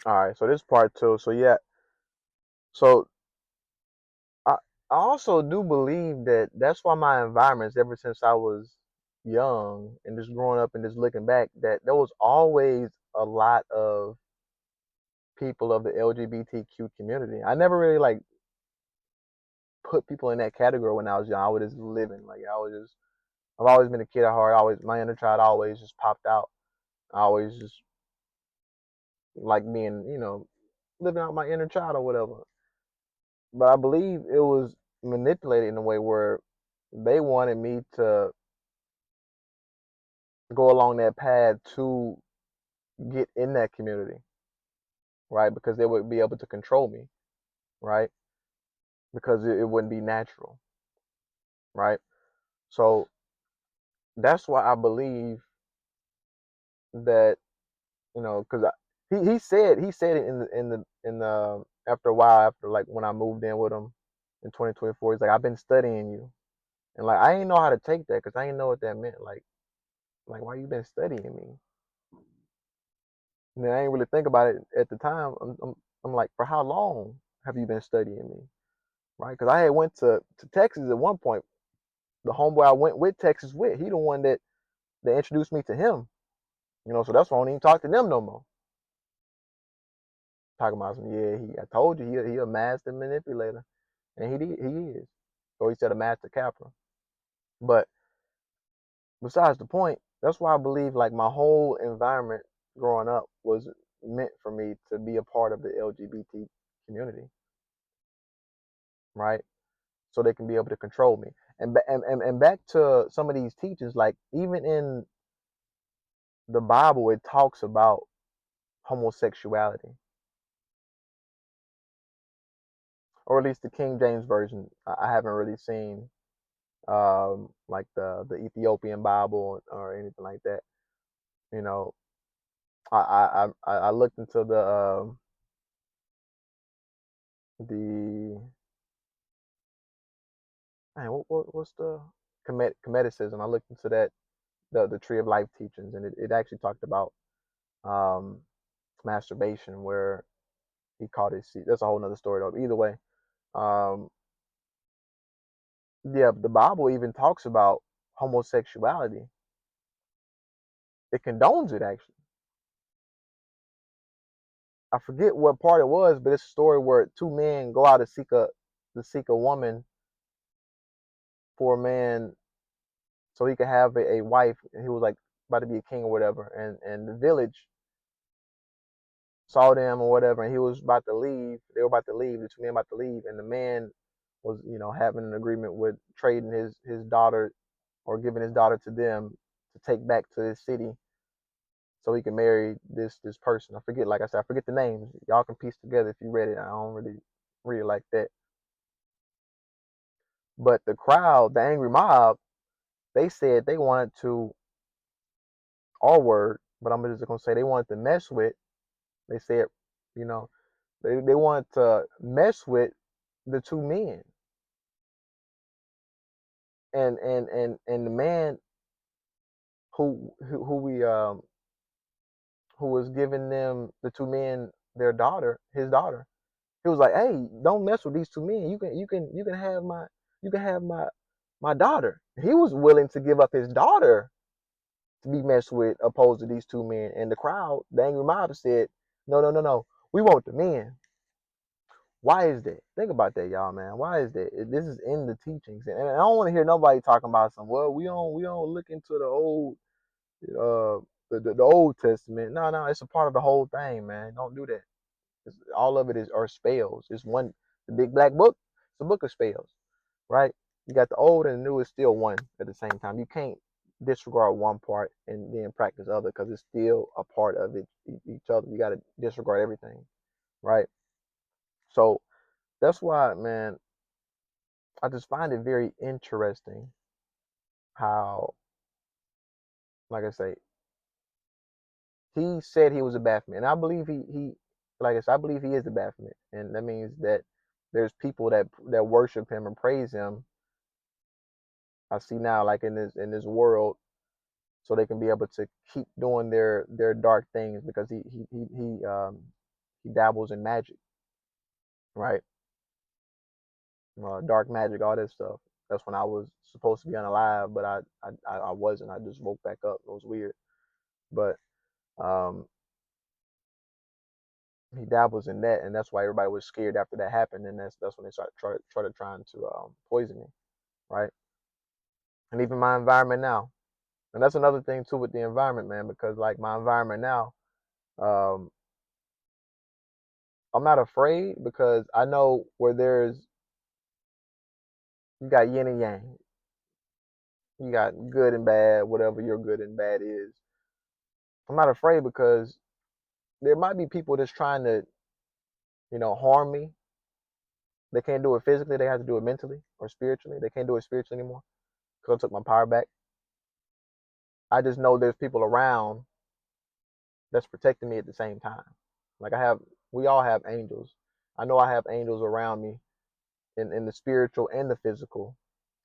All right, so this part two. So yeah, so I I also do believe that that's why my environments ever since I was young and just growing up and just looking back that there was always a lot of people of the LGBTQ community. I never really like put people in that category when I was young. I was just living like I was just. I've always been a kid at heart. Always my inner child always just popped out. I always just like being living out my inner child or whatever. But I believe it was manipulated in a way where they wanted me to go along that path to get in that community, right? Because they would be able to control me, right? Because it wouldn't be natural, right? So that's why I believe that because he said it in the after a while after like when I moved in with him in 2024. He's like, I've been studying you, and like I didn't know how to take that because I didn't know what that meant. Like why you been studying me? And then I didn't really think about it at the time. I'm like, for how long have you been studying me? Right? Because I had went to Texas at one point. The homeboy I went with Texas with, he the one that introduced me to him. So that's why I don't even talk to them no more. Talking about some, yeah, I told you he a master manipulator, and he is. Or he said a master capper. But besides the point, that's why I believe like my whole environment growing up was meant for me to be a part of the LGBT community, right? So they can be able to control me. And back to some of these teachings, like even in the Bible, it talks about homosexuality, or at least the King James version. I haven't really seen like the Ethiopian Bible or anything like that. You know, I looked into the man, what's the comedicism? I looked into that the Tree of Life teachings, and it actually talked about um, masturbation, where he caught his seat. That's a whole nother story though. Either way, um, yeah, the Bible even talks about homosexuality. It condones it actually. I forget what part it was, but it's a story where two men go out to seek a woman for a man so he could have a wife. And he was like about to be a king or whatever, and the village saw them or whatever, and he was about to leave. They were about to leave. The two men about to leave, and the man was having an agreement with trading his daughter or giving his daughter to them to take back to his city so he can marry this person. I forget, like I said, I forget the names. Y'all can piece together if you read it. I don't really read it like that. But the crowd, the angry mob, they said they wanted to R word, but I'm just gonna say they wanted to mess with. They said, you know, they wanted to mess with the two men, and the man who was giving them the two men his daughter. He was like, "Hey, don't mess with these two men. You can have my daughter." He was willing to give up his daughter to be messed with, opposed to these two men. And the crowd, the angry mob, said, "No, no, no, no. We want the men." Why is that? Think about that, y'all, man. Why is that? This is in the teachings, and I don't want to hear nobody talking about some. Well, we don't look into the old the Old Testament. No, no, it's a part of the whole thing, man. Don't do that. All of it are spells. It's one, the big black book. It's a book of spells, right? You got the old and the new is still one at the same time. You can't disregard one part and then practice other because it's still a part of each other. You got to disregard everything, right? So that's why, man, I just find it very interesting how, like I say, he said he was a Baphomet, and I believe like I said, I believe he is a Baphomet, and that means that there's people that worship him and praise him. I see now, like in this world, so they can be able to keep doing their dark things because he he dabbles in magic, right? Dark magic, all that stuff. That's when I was supposed to be unalive, but I wasn't. I just woke back up. It was weird, but um, he dabbles in that, and that's why everybody was scared after that happened, and that's when they started trying to poison me, right? And even my environment now, and that's another thing too with the environment, man, because like my environment now, um, I'm not afraid because I know where there's you got yin and yang, you got good and bad, whatever your good and bad is. I'm not afraid because there might be people that's trying to, harm me. They can't do it physically. They have to do it mentally or spiritually. They can't do it spiritually anymore because I took my power back. I just know there's people around that's protecting me at the same time. Like we all have angels. I know I have angels around me in the spiritual and the physical,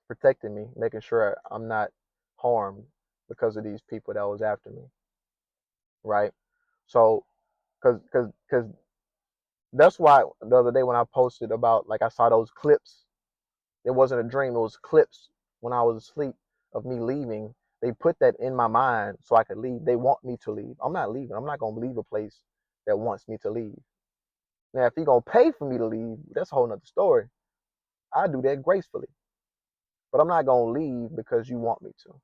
protecting me, making sure I'm not harmed because of these people that was after me, right? So, cause that's why the other day when I posted about like I saw those clips, it wasn't a dream, it was clips when I was asleep of me leaving. They put that in my mind so I could leave. They want me to leave. I'm not leaving. I'm not gonna leave a place that wants me to leave. Now, if you're gonna pay for me to leave, that's a whole nother story. I do that gracefully. But I'm not gonna leave because you want me to,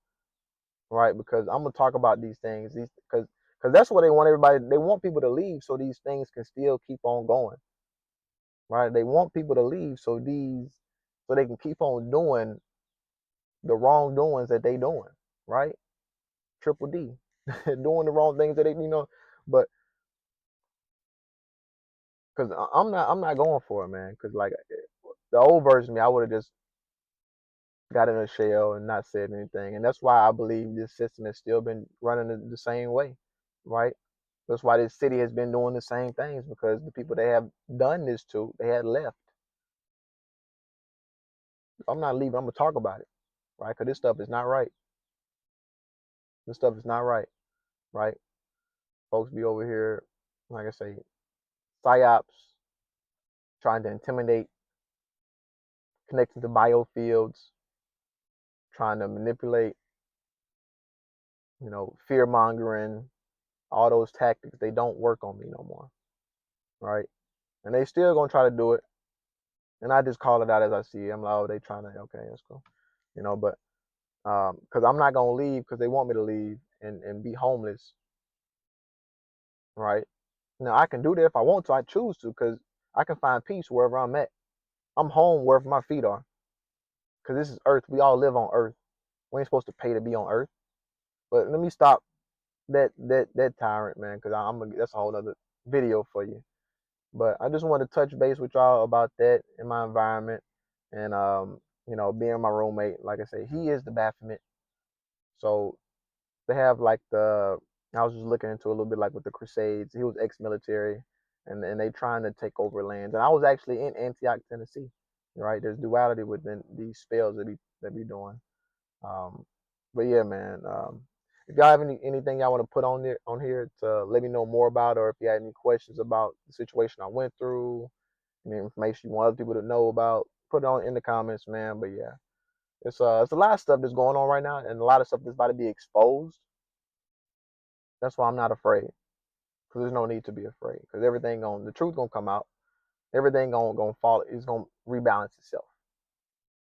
right? Because I'm gonna talk about these things, because that's what they want everybody. They want people to leave so these things can still keep on going, right? They want people to leave so they can keep on doing the wrongdoings that they doing, right? Triple D, doing the wrong things that they. But because I'm not going for it, man. Because like the old version of me, I would have just got in a shell and not said anything. And that's why I believe this system has still been running the same way, right? That's why this city has been doing the same things because the people they have done this to, they had left. I'm not leaving. I'm gonna talk about it, right? Because this stuff is not right. This stuff is not right, right? Folks be over here, like I say, psyops, trying to intimidate, connecting to biofields, trying to manipulate, fear mongering, all those tactics. They don't work on me no more, right? And they still gonna try to do it. And I just call it out as I see it. I'm like, oh, they trying to, okay, let's go, but because I'm not gonna leave because they want me to leave and be homeless, right? Now I can do that if I want to. I choose to because I can find peace wherever I'm at. I'm home wherever my feet are because this is Earth. We all live on Earth. We ain't supposed to pay to be on Earth. But let me stop that tyrant, man, because that's a whole other video for you. But I just want to touch base with y'all about that in my environment and being my roommate. Like I say, he is the Baphomet. So they have like I was just looking into a little bit like with the Crusades. He was ex-military, and they trying to take over lands. And I was actually in Antioch, Tennessee. Right, there's duality within these spells that be doing. Um, but yeah, man. If y'all have anything y'all want to put on here to let me know more about, or if you had any questions about the situation I went through, any information you want other people to know about, put it on in the comments, man. But yeah, it's a lot of stuff that's going on right now, and a lot of stuff that's about to be exposed. That's why I'm not afraid, because there's no need to be afraid, because the truth gonna come out, everything gonna fall, it's gonna rebalance itself.